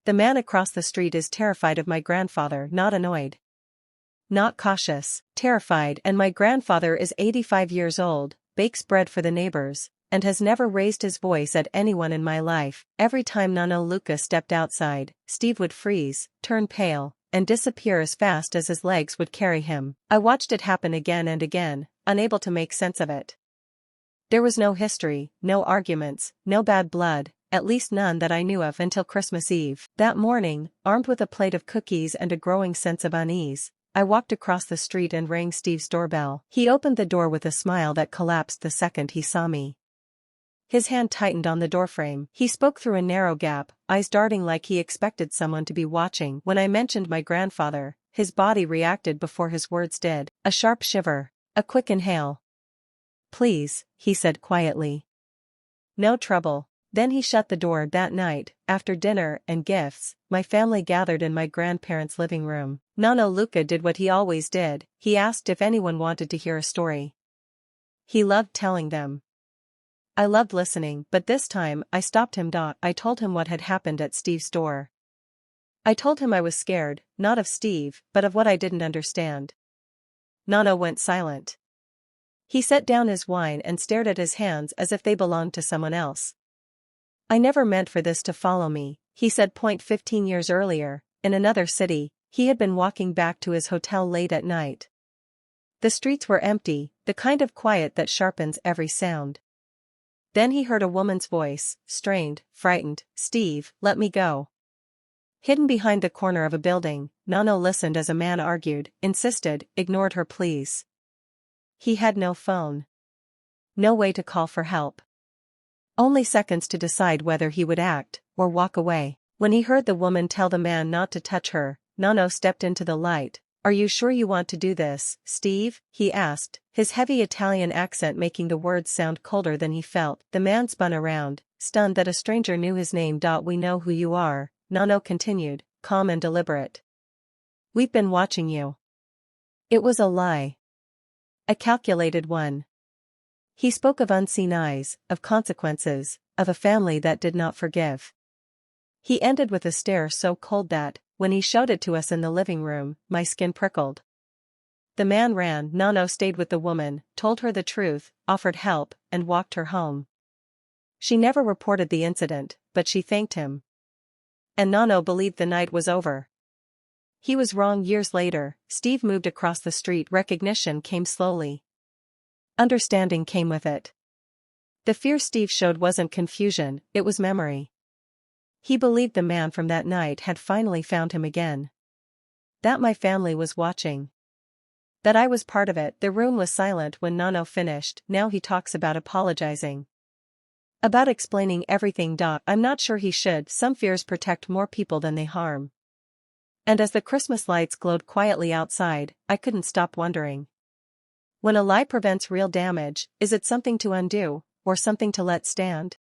The man across the street is terrified of my grandfather, not annoyed. Not cautious, terrified, and my grandfather is 85 years old, bakes bread for the neighbors, and has never raised his voice at anyone in my life. Every time Nano Luca stepped outside, Steve would freeze, turn pale, and disappear as fast as his legs would carry him. I watched it happen again and again, unable to make sense of it. There was no history, no arguments, no bad blood, at least none that I knew of until Christmas Eve. That morning, armed with a plate of cookies and a growing sense of unease, I walked across the street and rang Steve's doorbell. He opened the door with a smile that collapsed the second he saw me. His hand tightened on the doorframe. He spoke through a narrow gap, eyes darting like he expected someone to be watching. When I mentioned my grandfather, his body reacted before his words did. A sharp shiver, a quick inhale. "Please," he said quietly. "No trouble." Then he shut the door. That night, after dinner and gifts, my family gathered in my grandparents' living room. Nonno Luca did what he always did. He asked if anyone wanted to hear a story. He loved telling them. I loved listening, but this time I stopped him. I told him what had happened at Steve's door. I told him I was scared, not of Steve, but of what I didn't understand. Nonno went silent. He set down his wine and stared at his hands as if they belonged to someone else. "I never meant for this to follow me," he said. 15 years earlier, in another city, he had been walking back to his hotel late at night. The streets were empty, the kind of quiet that sharpens every sound. Then he heard a woman's voice, strained, frightened. "Steve, let me go." Hidden behind the corner of a building, Nonno listened as a man argued, insisted, ignored her pleas. He had no phone. No way to call for help. Only seconds to decide whether he would act, or walk away. When he heard the woman tell the man not to touch her, Nonno stepped into the light. "Are you sure you want to do this, Steve?" he asked, his heavy Italian accent making the words sound colder than he felt. The man spun around, stunned that a stranger knew his name. "We know who you are," Nonno continued, calm and deliberate. "We've been watching you." It was a lie. A calculated one. He spoke of unseen eyes, of consequences, of a family that did not forgive. He ended with a stare so cold that, when he showed it to us in the living room, my skin prickled. The man ran. Nonno stayed with the woman, told her the truth, offered help, and walked her home. She never reported the incident, but she thanked him. And Nonno believed the night was over. He was wrong. Years later, Steve moved across the street. Recognition came slowly. Understanding came with it. The fear Steve showed wasn't confusion, it was memory. He believed the man from that night had finally found him again. That my family was watching. That I was part of it. The room was silent when Nonno finished. Now he talks about apologizing. About explaining everything. I'm not sure he should. Some fears protect more people than they harm. And as the Christmas lights glowed quietly outside, I couldn't stop wondering. When a lie prevents real damage, is it something to undo, or something to let stand?